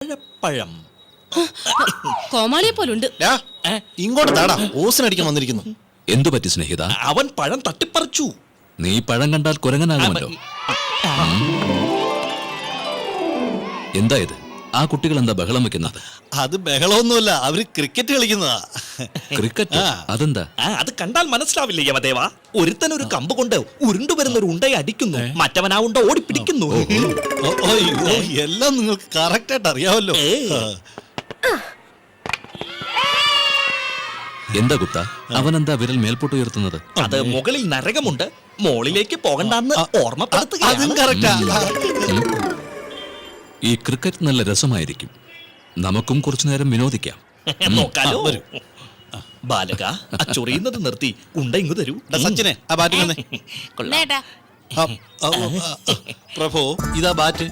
പഴം കോമാളിയെ പോലുണ്ട്. ഇങ്ങോട്ട് താടാ, ഓസിനടിക്കാൻ വന്നിരിക്കുന്നു. എന്തു പറ്റി സ്നേഹിത? അവൻ പഴം തട്ടിപ്പറിച്ചു. നീ പഴം കണ്ടാൽ കുരങ്ങനാകുമല്ലോ. എന്താ ഇത്? ആ കുട്ടികൾ എന്താ ബഹളം വെക്കുന്നത്? അത് ബഹളമൊന്നുമല്ല, അവര് ക്രിക്കറ്റ് കളിക്കുന്നതാ. ക്രിക്കറ്റ്? അതെന്താ? അത് കണ്ടാൽ മനസ്സിലാവില്ലേ യമദേവ? ഒരുത്തൻ ഒരു കമ്പ് കൊണ്ട് ഉരുണ്ടുവരുന്ന ഒരു ഉണ്ടയെ അടിക്കുന്നു, മറ്റവൻ ആ ഉണ്ട ഓടിപ്പിടിക്കുന്നു. അയ്യോ, എല്ലാം നിങ്ങൾക്ക് കറക്റ്റ് ആയിട്ട് അറിയാമല്ലോ. എന്താ കുത്ത? അവനെന്താ വിരൽ മേൽപോട്ട് ഉയർത്തുന്നത്? അത് മുകളിൽ നരകമുണ്ട്, മോളിലേക്ക് പോകണ്ടെന്ന് ഓർമ്മപ്പെടുത്തുക. അതും കറക്റ്റാ. ഈ ക്രിക്കറ്റ് നല്ല രസമായിരിക്കും. നമുക്കും കുറച്ചു നേരം വിനോദിക്കാം. നോക്കാലോ. ബാലക, ആ ചൊറിയുന്നത് നിർത്തി ഉണ്ട ഇങ്ങു തരൂ. സച്ചിനെ ആ ബാറ്റ് വന്നേ. പ്രഭു, ഇതാ ബാറ്റ്.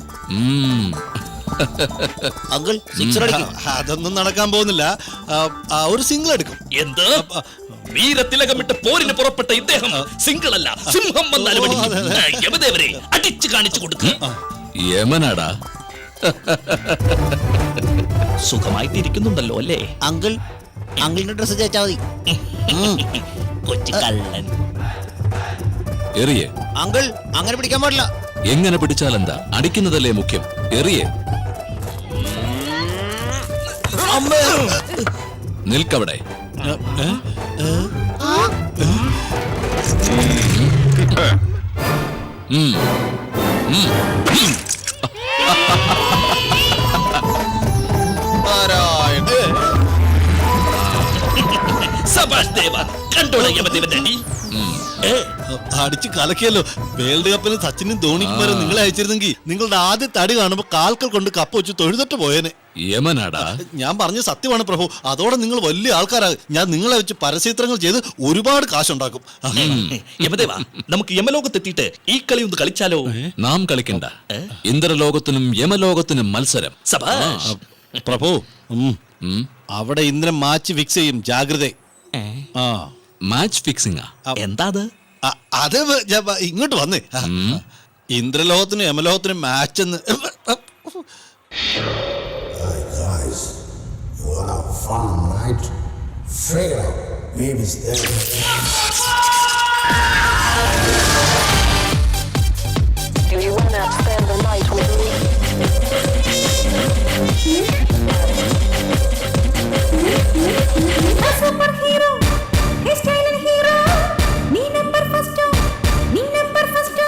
അങ്കിൾ സിക്സർ അടിക്കും. അതൊന്നും നടക്കാൻ പോകുന്നില്ല. ഒരു സിംഗിൾ എടുക്കും. എന്ത്? വീരത്തിലകമിട്ട് പോരിന് പുറപ്പെട്ട ഇദ്ദേഹം സിംഗിൾ അല്ല, സിംഹം വന്നാലും യമദേവരെ അടിച്ചു കാണിച്ചു കൊടുക്കുക. യമനാടാ. സുഖമായിട്ടിരിക്കുന്നുണ്ടല്ലോ അല്ലേ? അങ്കിൾ, അങ്കിളിന്റെ ഡ്രസ് ചേച്ചാ മതി. കൊച്ചു കള്ളൻ. എറിയേ. അങ്കിൾ, അങ്ങനെ പിടിക്കാൻ പാടില്ല. എങ്ങനെ പിടിച്ചാൽ എന്താ? അടിക്കുന്നതല്ലേ മുഖ്യം. എറിയേ. നിൽക്കവിടെ. സബാഷ് ദേവ, കണ്ടോളെ യമദേവന്റെ അടി. അടിച്ച് കലക്കിയല്ലോ. വേൾഡ് കപ്പിന് സച്ചിനും ധോണിക്കും വരെ നിങ്ങളെ അയച്ചിരുന്നെങ്കിൽ നിങ്ങളുടെ ആദ്യ തടി കാണുമ്പോ കാൽക്കൽ കൊണ്ട് കപ്പ് വെച്ച് തൊഴുതിട്ട് പോയേനെ. യമനാടാ. ഞാൻ പറഞ്ഞ സത്യമാണ് പ്രഭു. അതോടെ നിങ്ങൾ വലിയ ആൾക്കാരാകും. ഞാൻ നിങ്ങളെ വെച്ച് പരസ്യചിത്രങ്ങൾ ചെയ്ത് ഒരുപാട് കാശുണ്ടാക്കും. യമദേവ, നമുക്ക് യമലോകത്തെത്തിയിട്ട് ഈ കളി ഒന്ന് കളിച്ചാലോ? നാം കളിക്കണ്ട. ഇന്ദ്രലോകത്തിനും യമലോകത്തിനും മത്സരം. സബാഷ്. പ്രഭു, അവിടെ ഇന്ദ്രൻ മാച്ച് ഫിക്സ് ചെയ്യും. ജാഗ്രത. Match fixing. എന്താ അത്? അത് ഇങ്ങോട്ട് വന്നേ. ഇന്ദ്രലോകത്തിനും യമലോകത്തിനും മാച്ച് എന്ന്. Guys, you wanna have fun, right? Freya, baby's there. Do you wanna spend the night with me? A superhero, a stylish hero. Me number first, me number first.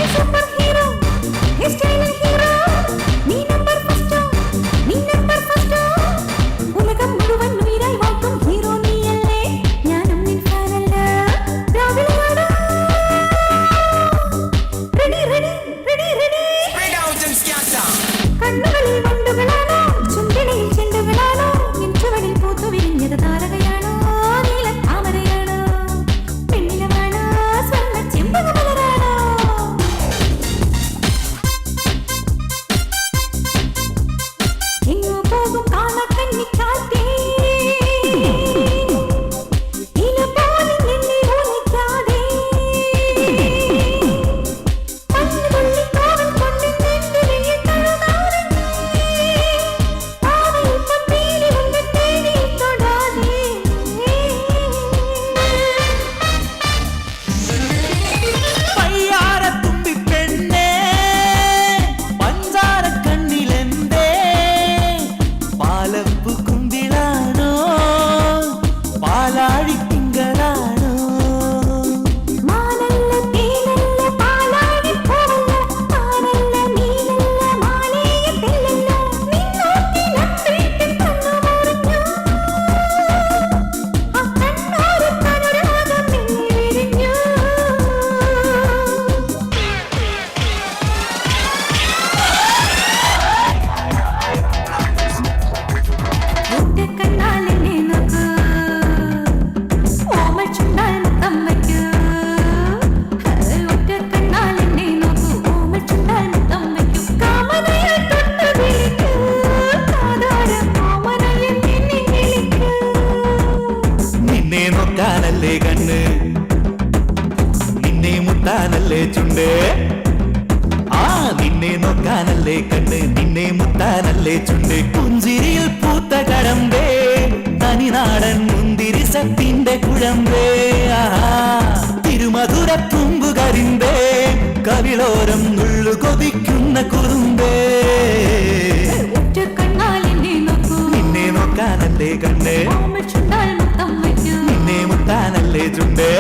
A superhero, a stylish hero. Me number first, me number first. ഉലകം മുഴുവൻ ഉയരായി വാഴ്ത്തും hero നീയല്ലേ, ഞാനും നിൻ ഫാനല്ല. രാവിലെയാണ് ready, ready, ready, ready. കണ്ണുകളിൽ വണ്ടുകളാണോ, ചുണ്ടിലിൽ ചെണ്ടുകളാണോ, N ചുവടിൽ പൂത്തു വിരിഞ്ഞത് താരകയാണോ, നീല താമരയാണോ, പെണ്ണിലമാണോ, സ്വർണ്ണ ചെമ്പകമലരാണോ? എങ്ങോ പോകും കാലക്കണ്ണിക്കാറ്റേ, ഇല പോലെ നിന്നെ ഒലിക്കാതെ, മഞ്ഞുതുള്ളി കാവൽ കൊണ്ട് നിന്റെ വിഴിയിൽ തഴുകാതെ, പാവയിൽ പപ്പീലി കൊണ്ട് തേടി തൊടാതെ. പയ്യാരത്തുമ്പി പെണ്ണേ, പഞ്ചാര കണ്ണിലെന്തേ പാലപ്പു കുമ്പി ചുണ്ടേ പുഞ്ചിരിയിൽ പൂത്ത കടമ്പേ തനിനാടൻ മുന്തിരി സത്തിന്റെ കുഴമ്പേ തിരുമധുര തുമ്പു കരിമ്പേ കവിളോരം നുള്ളു കൊതിക്കുന്ന കുറുമ്പേ നിന്നെ നോക്കാനല്ലേ കണ്ടേ നിന്നെ മുത്താനല്ലേ ചുണ്ടേ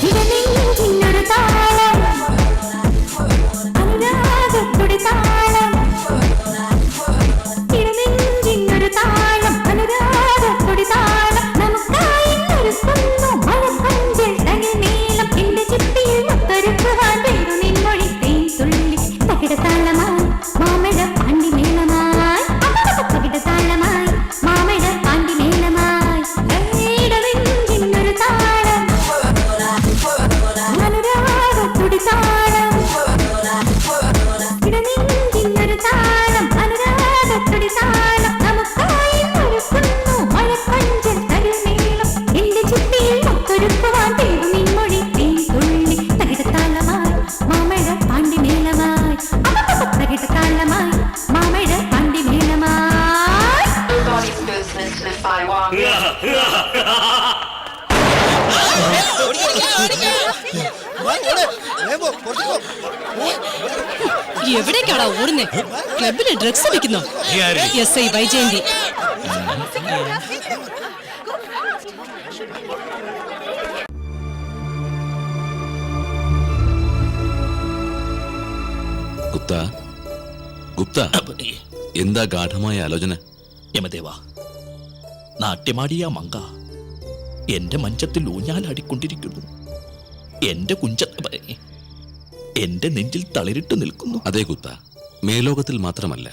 ഇടനെഞ്ചിനൊരു താളം അനുരാഗത്തൊടി താളം ഇടനെഞ്ചിനൊരു താളം അനുരാഗത്തൊടി താളം നമുക്കായി ഒരുക്കുന്നു മഴക്കഞ്ചൽ തകിൽമേളം എന്റെ ചിപ്പിയിൽ മുത്തൊരുക്കുവാൻ വേറു നിൻമൊഴി തേൻ തുള്ളി തകിടത്താളമായി മാമഴ പാണ്ടി മേളമായി തകിടത്താളമായി മാമഴ പാണ്ടി മേളമായി ഇടനെഞ്ചിനൊരു താളം അനുരാഗത്തൊടി താളം ഇടനെഞ്ചിനൊരു താളം അനുരാഗത്തൊടി താളം നമുക്കായി ഒരുക്കുന്നു മഴക്കഞ്ചൽ തകിൽമേളം എന്റെ ചിപ്പിയിൽ മുത്തൊരുക്കുവാൻ തേടും നിൻമൊഴി തേൻ തുള്ളി തകിടത്താളമായി മാമഴ പാണ്ടി മേളമായി തകിടത്താളമായി മാമഴ പാണ്ടി മേളമായി Nobody's business if I walk in. എവിടേക്കാടാ ഓടുന്നേ? ക്ലബില് ഡ്രഗ്സ് വിൽക്കുന്നോ? S I Vaijayanthi. ഗുപ്ത എന്താ ഗാഠമായ ആലോചന? യമദേവ, നാട്യമാടിയ മങ്ക എന്റെ മഞ്ചത്തിൽ ഊഞ്ഞാലാടിക്കൊണ്ടിരിക്കുന്നു. എന്റെ എന്റെ നെഞ്ചിൽ തളിരിട്ട് നിൽക്കുന്നു. അതേ ഗുപ്ത, മേലോകത്തിൽ മാത്രമല്ല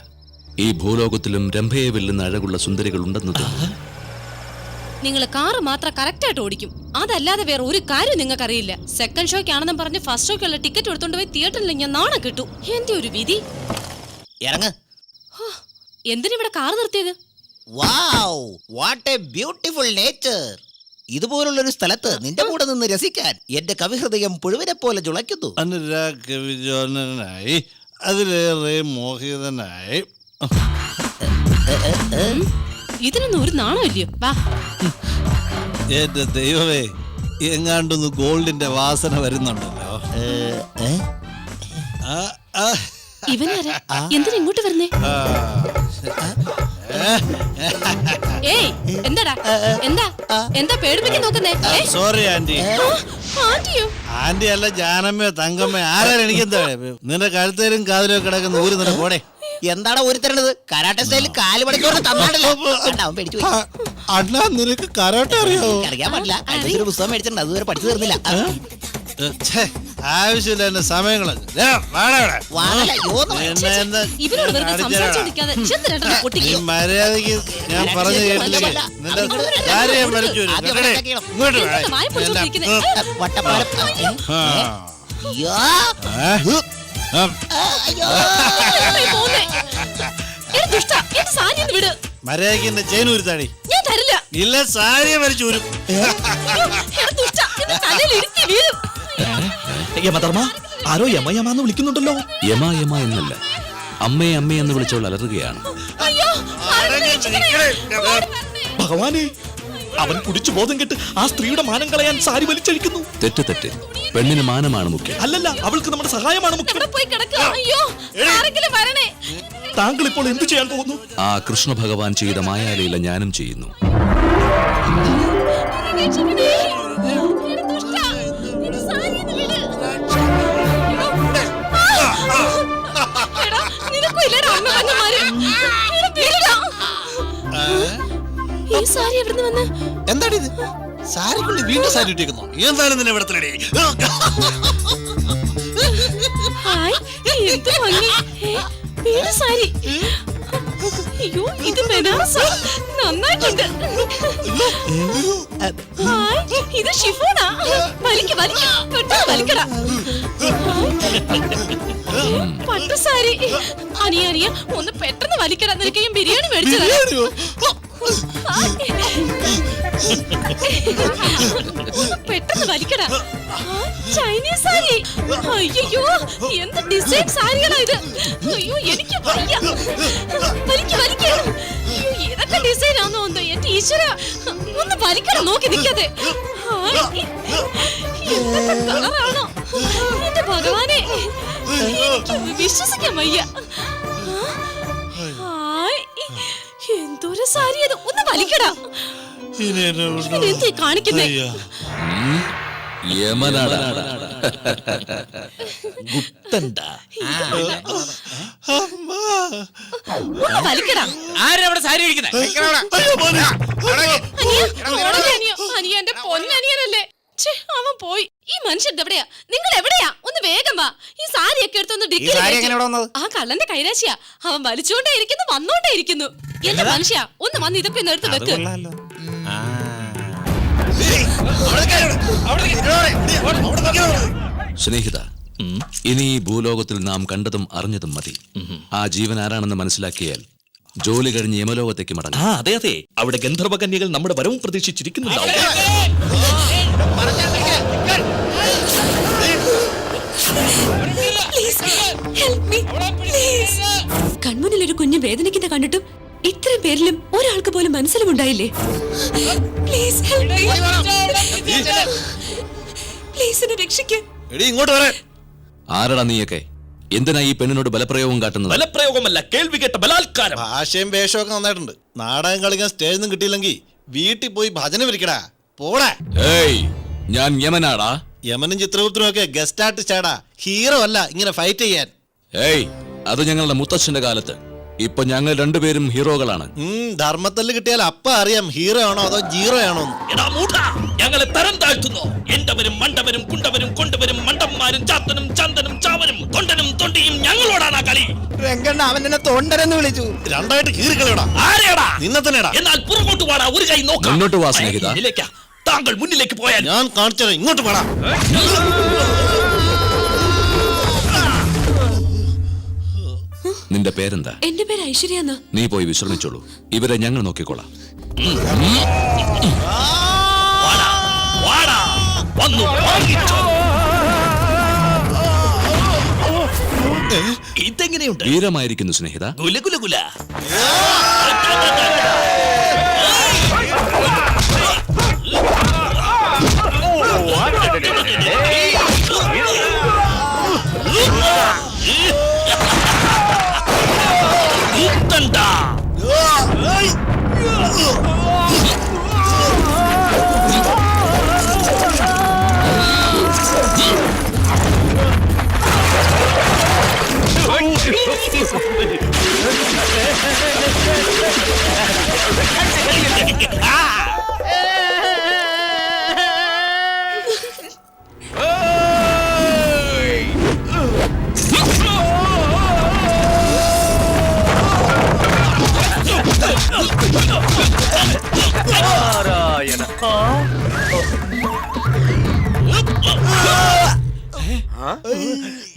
ഈ ഭൂലോകത്തിലും രംഭയെ വെല്ലുന്ന അഴകുള്ള സുന്ദരികൾ ഉണ്ടെന്ന് തോന്നുന്നു. നിങ്ങൾ കാറ് മാത്രം കറക്റ്റ് ആയിട്ട് ഓടിക്കും, അതല്ലാതെ വേറെ ഒരു കാര്യം നിങ്ങൾക്ക് അറിയില്ല. സെക്കൻഡ് ഷോയ്ക്കാണെന്നും പറഞ്ഞ് ഫസ്റ്റ് ഷോയ്ക്കുള്ള ടിക്കറ്റ് എടുത്തോണ്ട് പോയി തിയേറ്ററിൽ ഞാൻ നാണം കിട്ടു. എന്റെ ഒരു വിധി. ഇറങ്ങ്. എന്തിനിവിടെ കാറ് നിർത്തിയത്? Wow, what a beautiful nature. ഇതുപോലുള്ളൊരു സ്ഥലത്ത് നിന്റെ കൂടെ നിന്ന് രസിക്കാൻ എന്റെ കവിഹൃദയം പുഴുവിനെ പോലെ ജുളയ്ക്കുന്നു. അനുരാഗവിജോനായി അതിലേറെ മോഹിതനായി. ഇതിനൊന്നും ഒരു നാണമില്ലയോ? വാ. എന്റെ ദൈവമേ, എങ്ങാണ്ടൊന്ന് ഗോൾഡിന്റെ വാസന വരുന്നുണ്ടല്ലോ. ഇവനാരാ? എന്തിനാ ഇങ്ങോട്ട് വരുന്നേ? ഏയ്, എന്താടാ? എന്താ പേടിപ്പിക്കാൻ നോക്കുന്നേ? Sorry aunty. ആന്റിയോ? ആന്റി അല്ല, ജാനമ്മയോ തങ്കമ്മയോ ആരാണ്? എനിക്കെന്താ നിന്റെ കഴുത്തേലും കാതിലും കിടക്കുന്ന ഊരി നിന്നെ പോടെ. എന്താണ് ഊരി തരണത്? കരാട്ടെ സ്റ്റൈലിൽ കാല് പണിക്കോട്ട് തന്നാണല്ലോ. അവൻ പേടിച്ചു പോയി. അണ്ണാ, നിനക്ക് കരാട്ടെ അറിയാവോ? അറിയാൻ പാടില്ല. ഒരു പുസ്തകം മേടിച്ചിട്ടുണ്ട്, അതുവരെ പഠിച്ചു തീർന്നില്ല. ആവശ്യമില്ല എന്റെ സമയങ്ങള്. ഇവനോട് വെറുതെ സംസാരിച്ചോണ്ടിരിക്കാതെ ചെന്ന് രണ്ടെണ്ണം പൊട്ടിക്ക്. മര്യാദക്ക് ഞാൻ പറഞ്ഞു കേട്ടില്ലേ? നിന്റെ കാര്യം വലിച്ചു വരും. ഇങ്ങോട്ട് എന്താണ് വായ പൊളിച്ചോണ്ടിരിക്കുന്നെ? വട്ടപ്പാലം. അയ്യോ. എവിടെയാ പോകുന്നേ? എടാ ദുഷ്ടാ, എന്റെ സാരി ഒന്ന് വിട്. മര്യാദക്ക് എന്റെ ചെയിൻ ഊരിത്താടി. ഞാൻ തരില്ല. ഇല്ല, സാരിയെ വലിച്ചു ഊരും. എടാ ദുഷ്ടാ, എന്റെ തലയിൽ ഇടുക്കി വീഴും. യമധർമ്മ, ആരോ യമയമാന്ന് വിളിക്കുന്നുണ്ടല്ലോ. യമ യമ എന്നല്ല, അമ്മയെ അമ്മയെ എന്ന് വിളിച്ചവൾ അലറുകയാണ്. അയ്യോ, ഭഗവാനെ, അവൻ കുടിച്ചു ബോധം കെട്ട് ആ സ്ത്രീയുടെ മാനം കളയാൻ സാരി വലിച്ചഴിക്കുന്നു. തെറ്റ്. പെണ്ണിന് മാനമാണ് മുഖ്യം. അല്ലല്ല, അവൾക്ക് നമ്മുടെ സഹായമാണ് മുഖ്യം. എവിടെ പോയി കിടക്കുക? അയ്യോ, ആരെങ്കിലും വരണേ. താങ്കൾ ഇപ്പോൾ എന്തു ചെയ്യാൻ പോകുന്നു? ആ കൃഷ്ണ ഭഗവാൻ ചെയ്ത മായാലീല ഞാനും ചെയ്യുന്നു. രക്ഷിക്കണേ. എടാ ദുഷ്ടാ, എന്റെ സാരി ഒന്ന് വിട്. എടാ, നിനക്കും ഇല്ലടാ അമ്മമാര്. എടാ വിടടാ. ഈ സാരി എവിടുന്ന് വന്ന്? എന്താടി ഇത്? സാരിക്കുള്ളിൽ വീണ്ടും സാരി ഇട്ടിരിക്കുന്നു. എന്താണ് നിന്നെ ഇവിടെ തലടി? ഹായ്, എന്ത് ഭംഗി. വീണ്ടും സാരി. അയ്യോ, ഇത് ബനാറസാ. നന്നായിട്ടുണ്ട്. ഹായ്, ഇത് ഷിഫോണാ. വലിക്ക് പെട്ടെന്ന് വലിക്കടാ. പട്ടു സാരി. അനിയ ഒന്ന് പെട്ടെന്ന് വലിക്കടാ. നിനക്ക് ഞാൻ ബിരിയാണി മേടിച്ചതാ. പെട്ടെന്ന് വലിക്കടാ. ആ, ചൈനീസ് സാരി. അയ്യോ, എന്ത് ഡിസൈൻ സാരികളാ ഇത്. അയ്യോ, എനിക്ക് വയ്യ. വലിക്ക്. അയ്യോ, ഏതൊക്കെ ഡിസൈൻ ആണോ എന്തോ എന്റെ ഈശ്വര. ഒന്ന് വലിക്കണം, നോക്കി നിൽക്കാതെ. എന്തൊക്കെ കളറാണോ എന്റെ ഭഗവാനെ, എനിക്ക് വിശ്വസിക്കാൻ വയ്യ. എന്തൊരു സാരി അത്, ഒന്ന് വലിക്കടാ. ഇതെന്തീ കാണിക്കുന്നേ? യമനാടാ. ഗുപ്തണ്ടാ. ഒന്ന് വലിക്കടാ. ആരവിടെ സാരി അടിക്കുന്നത്? അനിയ എന്റെ പൊന്നനിയനല്ലേ. അവൻ പോയി. ഈ മനുഷ്യൻ എവിടെയാ? നിങ്ങൾ എവിടെയാ? ഒന്ന് വേഗം വാ. ഈ സാരിയൊക്കെ എടുത്തൊന്ന് ആ കള്ളന്റെ കൈരാശിയാ. അവൻ വലിച്ചുകൊണ്ടേ ഇരിക്കുന്നു, വന്നോണ്ടേ ഇരിക്കുന്നു. എന്റെ മനുഷ്യ, ഒന്ന് വന്ന് ഇതൊക്കെ ഒന്ന് എടുത്ത് വെക്ക്. സ്നേഹിത, ഇനി ഈ ഭൂലോകത്തിൽ നാം കണ്ടതും അറിഞ്ഞതും മതി. ആ ജീവൻ ആരാണെന്ന് മനസ്സിലാക്കിയാൽ ജോലി കഴിഞ്ഞ് യമലോകത്തേക്ക് മടങ്ങാം. അതെ അതെ, അവിടെ ഗന്ധർവ കന്യകൾ നമ്മുടെ വരവും പ്രതീക്ഷിച്ചിരിക്കുന്നുണ്ടാവും. കൺമുന്നിൽ ഒരു കുഞ്ഞ് വേദനിക്കുന്ന കണ്ടിട്ടും ഇത്രയും പേരിലും ഒരാൾക്ക് പോലും മനസ്സിലുമുണ്ടായില്ലേ? ഇങ്ങോട്ട് വരാൻ. ആരടാ നീയൊക്കെ? എന്തിനാ ഈ പെണ്ണിനോട് ബലപ്രയോഗം കാട്ടുന്നത്? ബലപ്രയോഗമല്ല, കേൾവി കേട്ട ബലാത്കാരം. ഭാഷയും വേഷവും ഒക്കെ നന്നായിട്ടുണ്ട്. നാടകം കളിക്കാൻ സ്റ്റേജിൽ നിന്നും കിട്ടിയില്ലെങ്കിൽ വീട്ടിൽ പോയി ഭജന വിരിക്കടാ. പോടാ. ഏയ്, ഞാൻ യമനാടാ. യമനും ചിത്രഗുപ്തനും ഒക്കെ ഗസ്റ്റ് ആർട്ടിസ്റ്റാടാ, ഹീറോ അല്ല ഇങ്ങനെ ഫൈറ്റ് ചെയ്യാൻ. ഏയ്, അത് ഞങ്ങളുടെ മുത്തച്ഛന്റെ കാലത്ത്. ഇപ്പൊ ഞങ്ങൾ രണ്ടുപേരും ഹീറോകളാണ്. ധർമ്മത്തല്ല് കിട്ടിയാൽ അപ്പ അറിയാം ഹീറോ ആണോ അതോ ജീറോ ആണോ. എടാ മൂഢ, ഞങ്ങളെ തരം താഴ്ത്തുന്നു. എണ്ടവരും മണ്ടവരും കുണ്ടവരും കൊണ്ടുവരും മണ്ടന്മാരും ചാത്തനും ചന്തനും ചാവനും തൊണ്ടനും തൊണ്ടിയും ഞങ്ങളോടാണ് ആ കളി. രംഗണ്ണ അവൻ എന്നെ തൊണ്ടരെന്ന് വിളിച്ചു. രണ്ടായിട്ട് കീറിക്കളയടാ. ആരെടാ? നിന്നെ തന്നെടാ. എന്നാൽ പുറകോട്ട് വാടാ, ഒരു കൈ നോക്കാം. മുന്നോട്ട് വാ സ്നേഹിത. മുന്നിലേക്കാ. താങ്കൾ മുന്നിലേക്ക് പോയാൽ ഞാൻ കാണിച്ചത് ഇങ്ങോട്ട് വേണം. നിന്റെ പേരെന്താ? എന്റെ പേര് ഐശ്വര്യ. നീ പോയി വിശ്രമിച്ചോളൂ, ഇവരെ ഞങ്ങൾ നോക്കിക്കോളാം. വാടാ, വാടാ, വന്നു വാങ്ങിച്ചോ. ഇതെങ്ങനെയുണ്ട്? വീരമായിരിക്കുന്നു സ്നേഹിത. ഗുല ഗുല ഗുല. ഗുപ്തണ്ടാ.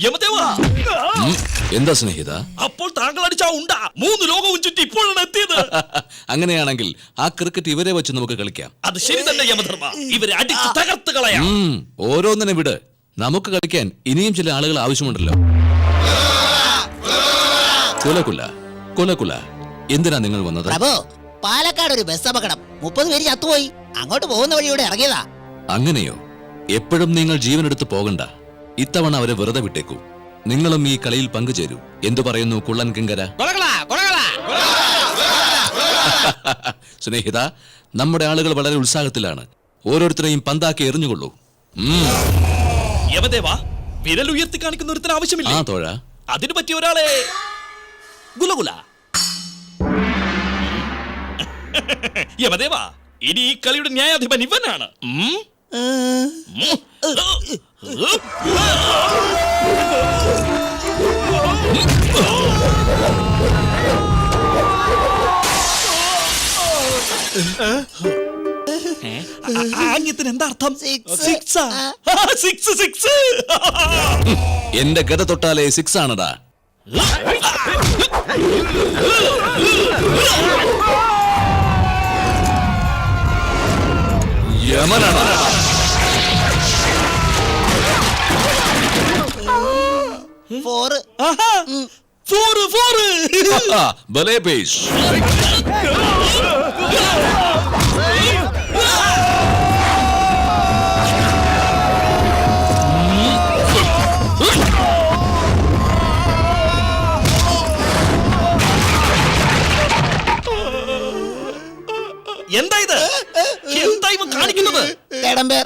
യമദേവാ, എന്താ സ്നേഹിത? അപ്പോൾ താങ്കൾ അടിച്ച ഉണ്ടാ 3 ലോകവും ചുറ്റി ഇപ്പോഴാണ് എത്തിയത്. അങ്ങനെയാണെങ്കിൽ ആ ക്രിക്കറ്റ് ഇവരെ വെച്ച് നമുക്ക് കളിക്കാം. അത് ശരി തന്നെ യമധർമ്മ, ഇവരെ അടിച്ച് തകർത്ത് കളയാം. ഓരോന്നിനെ വിട്, നമുക്ക് കളിക്കാൻ ഇനിയും ചില ആളുകൾ ആവശ്യമുണ്ടല്ലോ. കുലകുല കുലകുല, എന്തിനാ നിങ്ങൾ വന്നത്? പ്രഭു, പാലക്കാട് ഒരു ബസ് അപകടം, 30 പേര് ചത്തുപോയി. അങ്ങോട്ട് പോകുന്ന വഴിയോടെ ഇറങ്ങിയതാ. അങ്ങനെയോ? എപ്പോഴും നിങ്ങൾ ജീവനെടുത്ത് പോകണ്ട. ഇത്തവണ അവരെ വെറുതെ വിട്ടേക്കൂ. നിങ്ങളും ഈ കളിയിൽ പങ്കുചേരൂ. എന്തു പറയുന്നു കുള്ളൻ കിങ്കര? സ്നേഹിത, നമ്മുടെ ആളുകൾ വളരെ ഉത്സാഹത്തിലാണ്. ഓരോരുത്തരെയും പന്താക്കി എറിഞ്ഞുകൊള്ളൂ. യമദേവാ, വിരൽ ഉയർത്തി കാണിക്കുന്ന ഒരുത്തിന് ആവശ്യമില്ല. ആ തോഴ, അതിനു പറ്റിയ ഒരാളെ. ഗുലഗുല. യമദേവാ, ഇനി ഈ കളിയുടെ ന്യായാധിപൻ ഇവനാണ്. ആംഗ്യത്തിന് എന്താ അർത്ഥം? എന്റെ ഗത തൊട്ടാലേ 6 ആണടാ. യമനാണ്. ഫോറ് ഭലേ പേശ്. എന്താ ഇത്? എന്താ ഇവൻ കാണിക്കുന്നത്? തേടമ്പേർ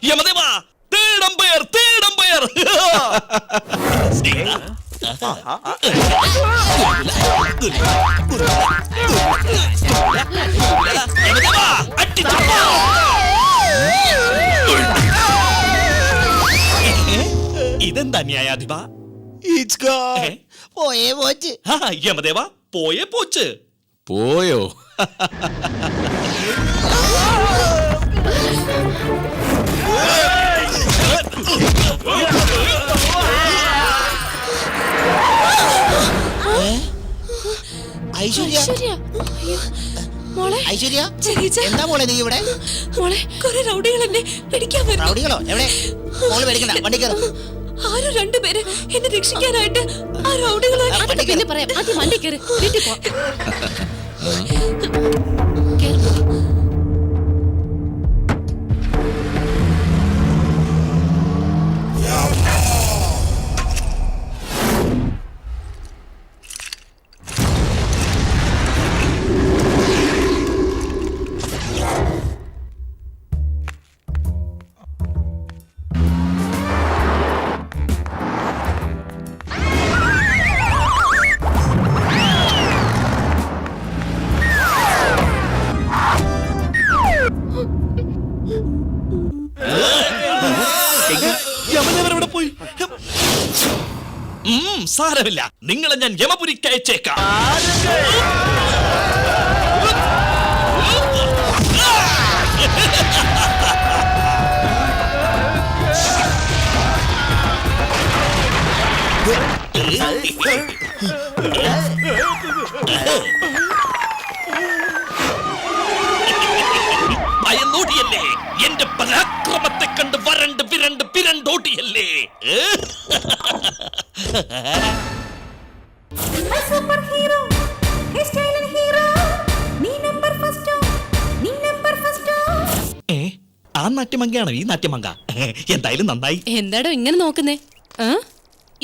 യമദേവാ, തേടമ്പയർ, തേടമ്പയർ. യമദേവാ, അടിച്ചു പോ. ഇതെന്താ ന്യായാധിപ? പോയേ പോച്ച്. യമദേവാ, പോയേ പോച്ച്. പോയോ? ഐശ്വര്യ, ശരിയാ. അയ്യോ. മോളെ ഐശ്വര്യ, ചെറിയ എന്താ മോളെ നീ ഇവിടെ? മോളെ കുറെ റൗഡികൾ എന്നെ പിടിക്കാൻ വരുന്നു. റൗഡികളോ? എവിടെ? മോള് പേടിക്കണ്ട, വണ്ടി കയറും. ആരോ രണ്ടുപേര് എന്നെ രക്ഷിക്കാനായിട്ട് ആ റൗഡികൾ പിന്നെ പറയാം. ആദ്യം വണ്ടി കയറി വീട്ടിൽ പോ. കേറ് പോ. യമനവരെവിടെ പോയി? സാരമില്ല, നിങ്ങളെ ഞാൻ യമപുരിക്ക് അയച്ചേക്കാം. ഭയന്നോടിയല്ലേ? എന്റെ പരാക്രമത്തെ കണ്ട് വരണ്ട് വിരണ്ട് പിരണ്ടോടിയല്ലേ? സൂപ്പർ ഹീറോ ഹേ സ്റ്റൈലൻ ഹീറോ നീ നമ്പർ ഫസ്റ്റ് നീ നമ്പർ ഫസ്റ്റ്. ആ നാട്യമങ്കയാണോ ഈ നാട്യമങ്ക? എന്തായാലും നന്നായി. എന്താടോ ഇങ്ങനെ നോക്കുന്നേ?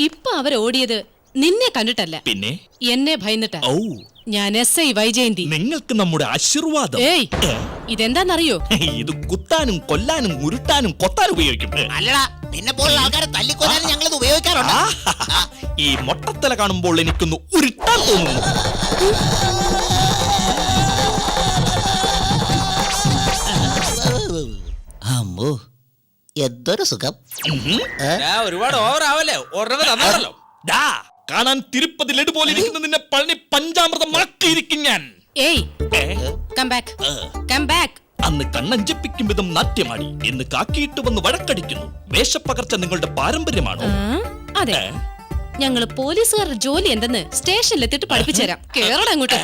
ഇപ്പൊ അവരോടിയത് നിന്നെ കണ്ടിട്ടല്ല, പിന്നെ എന്നെ ഭയന്നിട്ടാ. ഓ, ഞാൻ SI വൈജയന്തി. നിങ്ങൾക്ക് നമ്മുടെ ആശീർവാദം. ഏയ്, ഇതെന്താന്നറിയോ? ഇത് കുത്താനും കൊല്ലാനും ഉരുട്ടാനും കൊത്താനും ഉപയോഗിക്കും. അല്ലടാ, നിന്നെ പോലുള്ള ആൾക്കാരെ തല്ലിക്കൊല്ലാനും ഞങ്ങളിത് ഉപയോഗിക്കാറുണ്ട്. ഈ മൊട്ടത്തല കാണുമ്പോൾ എനിക്കൊന്ന് ഉരുട്ടാൻ തോന്നുന്നു. അമ്മോ, എന്തൊരു സുഖം. ഒരുപാട് ഓവർ ആവല്ലേ? ഒരെണ്ണം തന്നാണല്ലോ. ഡാ, കാണാൻ തിരുപ്പതി ലഡു പോലെ ഇരിക്കുന്ന നിന്നെ പഴനി പഞ്ചാമൃതമാക്കിയിരിക്കും ഞാൻ. ഏയ്, കം ബാക്ക്, കം ബാക്ക്. അന്ന് കണ്ണഞ്ചിപ്പിക്കും വിധം നാട്യമാടി എന്ന് കാക്കിയിട്ട് വന്ന് വഴക്കടിക്കുന്നു. വേഷപ്പകർച്ച നിങ്ങളുടെ പാരമ്പര്യമാണോ? അതെ, ഞങ്ങള് പോലീസുകാരുടെ ജോലി എന്തെന്ന് സ്റ്റേഷനിലെത്തിട്ട് പഠിപ്പിച്ചു തരാം. കേറടാ അങ്ങോട്ട്.